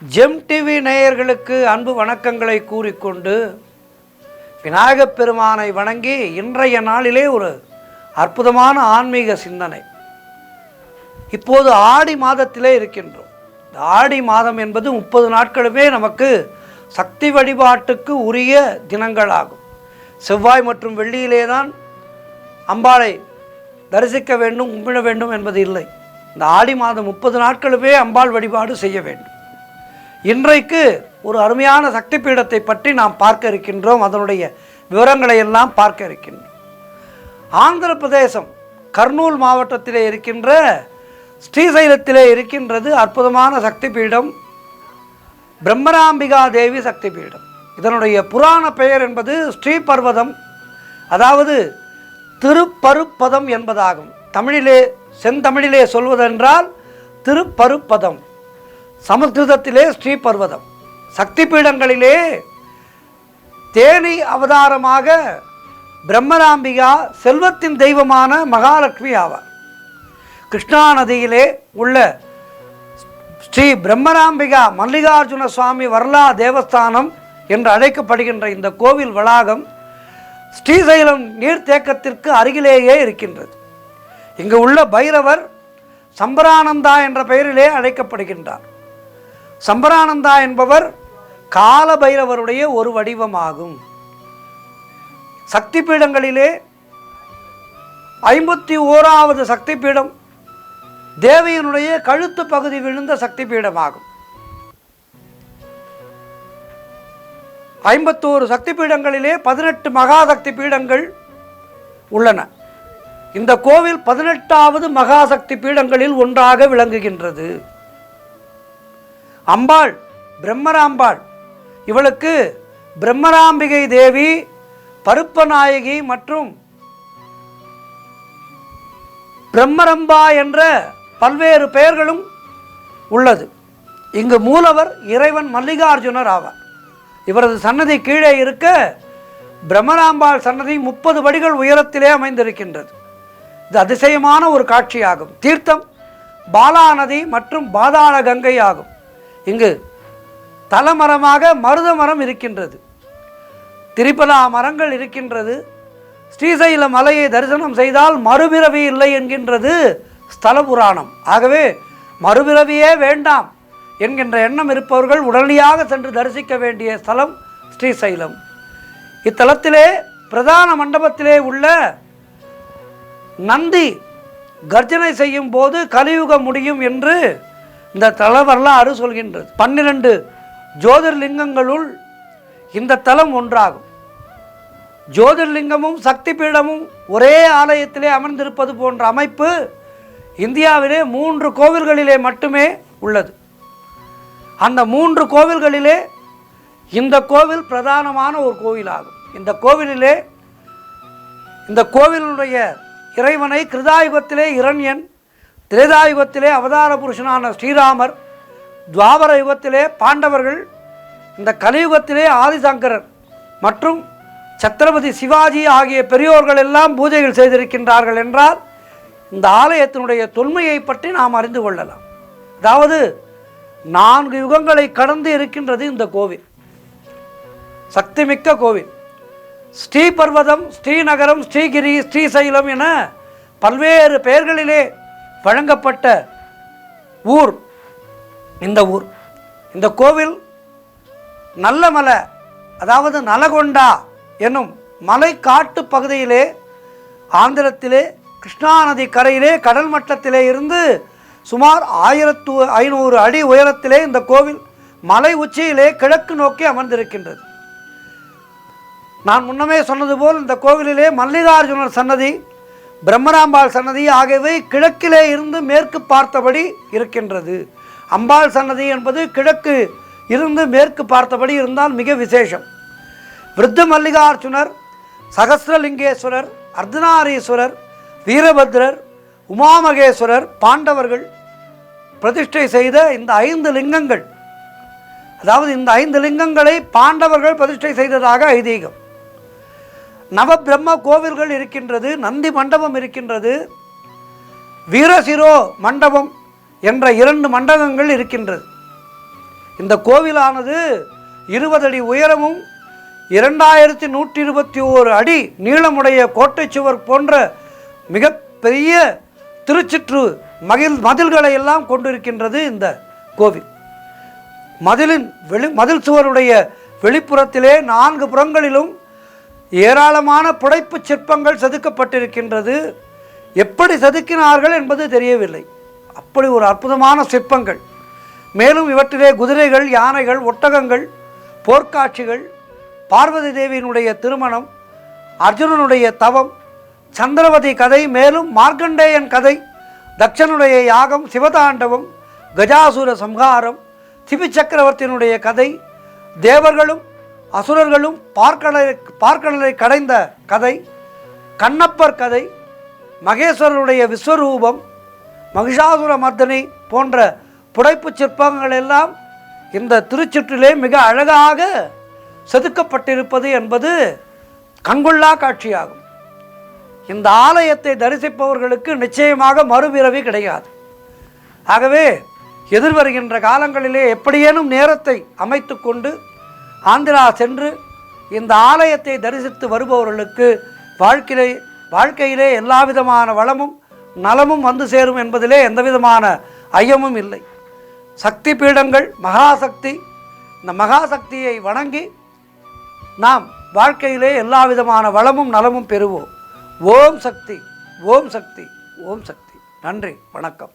GeM TV நேயர்களுக்கு அன்பு வணக்கங்களை கூறிக்கொண்டு விநாயகப் பெருமானை வணங்கி இன்றைய நாளிலே ஒரு அற்புதமான ஆன்மீக சிந்தனை. இப்போது ஆடி மாதத்திலே இருக்கின்றோம். இந்த ஆடி மாதம் என்பது 30 நாட்களுமே நமக்கு சக்தி வழிபாட்டுக்கு உரிய தினங்களாகும். செவ்வாய் மற்றும் வெள்ளியிலே தான் அம்பாளை தரிசிக்க வேண்டும், கும்பிட வேண்டும் என்பது இல்லை. இந்த ஆடி மாதம் 30 நாட்களுமே அம்பாள் வழிபாடு செய்ய வேண்டும். இன்றைக்கு ஒரு அருமையான சக்தி பீடத்தை பற்றி நாம் பார்க்க இருக்கின்றோம். அதனுடைய விவரங்களை எல்லாம் பார்க்க இருக்கின்றோம். ஆந்திர பிரதேசம் கர்னூல் மாவட்டத்திலே இருக்கின்ற ஸ்ரீசைலத்திலே இருக்கின்றது அற்புதமான சக்தி பீடம் பிரம்மராம்பிகா தேவி சக்தி பீடம். இதனுடைய புராண பெயர் என்பது ஸ்ரீபர்வதம், அதாவது திருப்பருப்பதம் என்பதாகும். தமிழிலே செந்தமிழிலே சொல்வதென்றால் திருப்பருப்பதம், சமஸ்கிருதத்திலே ஸ்ரீபர்வதம். சக்தி பீடங்களிலே தேனி அவதாரமாக பிரம்மராம்பிகா செல்வத்தின் தெய்வமான மகாலட்சுமி ஆவார். கிருஷ்ணா நதியிலே உள்ள ஸ்ரீ பிரம்மராம்பிகா மல்லிகார்ஜுன சுவாமி வர்லா தேவஸ்தானம் என்று அழைக்கப்படுகின்ற இந்த கோவில் வளாகம் ஸ்ரீசைலம் நீர்த்தேக்கத்திற்கு அருகிலேயே இருக்கின்றது. இங்கு உள்ள பைரவர் சம்பரானந்தா என்ற பெயரிலே அழைக்கப்படுகின்றார். சம்பரானந்தா என்பவர் கால பைரவருடைய ஒரு வடிவமாகும். சக்தி பீடங்களிலே 51வது சக்தி பீடம் தேவியனுடைய கழுத்து பகுதி விழுந்த சக்தி பீடமாகும். 51 சக்தி பீடங்களிலே 18 மகா சக்தி பீடங்கள் உள்ளன. இந்த கோவில் 18வது மகா சக்தி பீடங்களில் ஒன்றாக விளங்குகின்றது. அம்பாள் பிரம்மராம்பாள், இவளுக்கு பிரம்மராம்பிகை தேவி, பருப்பநாயகி மற்றும் பிரம்மரம்பா என்ற பல்வேறு பெயர்களும் உள்ளது. இங்கு மூலவர் இறைவன் மல்லிகார்ஜுனர் ஆவார். இவரது சன்னதி கீழே இருக்க பிரம்மராம்பாள் சன்னதி 30 படிகள் உயரத்திலே அமைந்திருக்கின்றது. இது அதிசயமான ஒரு காட்சியாகும். தீர்த்தம் பாலா நதி மற்றும் பாதாள கங்கை ஆகும். இங்கு தலமரமாக மருத மரம் இருக்கின்றது. திரிபலா மரங்கள் இருக்கின்றது. ஸ்ரீசைல மலையை தரிசனம் செய்தால் மறுபிறவி இல்லை என்கின்றது ஸ்தல புராணம். ஆகவே மறுபிறவியே வேண்டாம் என்கின்ற எண்ணம் இருப்பவர்கள் உடனடியாக சென்று தரிசிக்க வேண்டிய ஸ்தலம் ஸ்ரீசைலம். இத்தலத்திலே பிரதான மண்டபத்திலே உள்ள நந்தி கர்ஜனை செய்யும் போது கலியுகம் முடியும் என்று இந்த தல வரலாறு சொல்கின்றது. 12 ஜோதிர்லிங்கங்களுள் இந்த தலம் ஒன்றாகும். ஜோதிர்லிங்கமும் சக்தி பீடமும் ஒரே ஆலயத்திலே அமர்ந்திருப்பது போன்ற அமைப்பு இந்தியாவிலே 3 கோவில்களிலே மட்டுமே உள்ளது. அந்த 3 கோவில்களிலே இந்த கோவில் பிரதானமான ஒரு கோவிலாகும். இந்த கோவிலுடைய இறைவனை கிருதாயுகத்திலே இரண்யன், திரேதாயுகத்திலே அவதார புருஷனான ஸ்ரீராமர், துவாபர யுகத்திலே பாண்டவர்கள், இந்த கலியுகத்திலே ஆதிசங்கரர் மற்றும் சத்ரபதி சிவாஜி ஆகிய பெரியோர்கள் எல்லாம் பூஜைகள் செய்திருக்கின்றார்கள் என்றால் இந்த ஆலயத்தினுடைய தொன்மையை பற்றி நாம் அறிந்து கொள்ளலாம். அதாவது 4 யுகங்களை கடந்து இருக்கின்றது இந்த கோவில். சக்திமிக்க கோவில். ஸ்ரீபர்வதம், ஸ்ரீநகரம், ஸ்ரீகிரி, ஸ்ரீசைலம் என பல்வேறு பெயர்களிலே வழங்கப்பட்ட ஊர் இந்த ஊர். இந்த கோவில் நல்லமலை, அதாவது நலகொண்டா என்னும் மலை காட்டு பகுதியிலே ஆந்திரத்திலே கிருஷ்ணா நதி கரையிலே கடல் மட்டத்திலே இருந்து சுமார் 1500 அடி உயரத்திலே இந்த கோவில் மலை உச்சியிலே கிழக்கு நோக்கி அமர்ந்திருக்கின்றது. நான் முன்னமே சொன்னது போல் இந்த கோவிலிலே மல்லிகார்ஜுனர் சன்னதி, பிரம்மராம்பாள் சன்னதி ஆகியவை கிழக்கிலே இருந்து மேற்கு பார்த்தபடி இருக்கின்றது. அம்பாள் சன்னதி என்பது கிழக்கு இருந்து மேற்கு பார்த்தபடி இருந்தால் மிக விசேஷம். விருத்த மல்லிகார்ஜுனர், சகஸ்ரலிங்கேஸ்வரர், அர்த்தநாரீஸ்வரர், வீரபத்ரர், உமாமகேஸ்வரர், பாண்டவர்கள் பிரதிஷ்டை செய்த இந்த 5 லிங்கங்கள், அதாவது இந்த 5 லிங்கங்களை பாண்டவர்கள் பிரதிஷ்டை செய்ததாக ஐதீகம். நவபிரம்ம கோவில்கள் இருக்கின்றது, நந்தி மண்டபம் இருக்கின்றது, வீரசிரோ மண்டபம் என்ற 2 மண்டபங்கள் இருக்கின்றது. இந்த கோவிலானது 20 அடி உயரமும் 2121 அடி நீளமுடைய கோட்டை சுவர் போன்ற மிகப்பெரிய திருச்சிற்று மதில்களை எல்லாம் கொண்டிருக்கின்றது இந்த கோவில். மதில் சுவருடைய வெளிப்புறத்திலே 4 புறங்களிலும் ஏராளமான புடைப்பு சிற்பங்கள் செதுக்கப்பட்டிருக்கின்றது. எப்படி செதுக்கினார்கள் என்பது தெரியவில்லை. அப்படி ஒரு அற்புதமான சிற்பங்கள். மேலும் இவற்றிலே குதிரைகள், யானைகள், ஒட்டகங்கள், போர்க்காட்சிகள், பார்வதி தேவியினுடைய திருமணம், அர்ஜுனனுடைய தவம், சந்திரவதி கதை, மேலும் மார்க்கண்டேயன் கதை, தட்சனுடைய யாகம், சிவதாண்டவம், கஜாசுர சம்ஹாரம், திபி சக்கரவர்த்தியினுடைய கதை, தேவர்களும் அசுரர்களும் பார்க்கடலை கடைந்த கதை, கண்ணப்பர் கதை, மகேஸ்வரனுடைய விஸ்வரூபம், மகிஷாசுர மர்தனை போன்ற புடைப்பு சிற்பங்கள் எல்லாம் இந்த திருச்சுற்றிலே மிக அழகாக செதுக்கப்பட்டிருப்பது என்பது கண்கொள்ளா காட்சியாகும். இந்த ஆலயத்தை தரிசிப்பவர்களுக்கு நிச்சயமாக மறுபிறவி கிடையாது. ஆகவே எதிர்வருகின்ற காலங்களிலே எப்படியேனும் நேரத்தை அமைத்து கொண்டு ஆந்திரா சென்று இந்த ஆலயத்தை தரிசித்து வருபவர்களுக்கு வாழ்க்கையிலே எல்லா விதமான வளமும் நலமும் வந்து சேரும் என்பதிலே எந்தவிதமான ஐயமும் இல்லை. சக்தி பீடங்கள், மகாசக்தி, இந்த மகாசக்தியை வணங்கி நாம் வாழ்க்கையிலே எல்லா விதமான வளமும் நலமும் பெறுவோம். ஓம் சக்தி, ஓம் சக்தி, ஓம் சக்தி. நன்றி, வணக்கம்.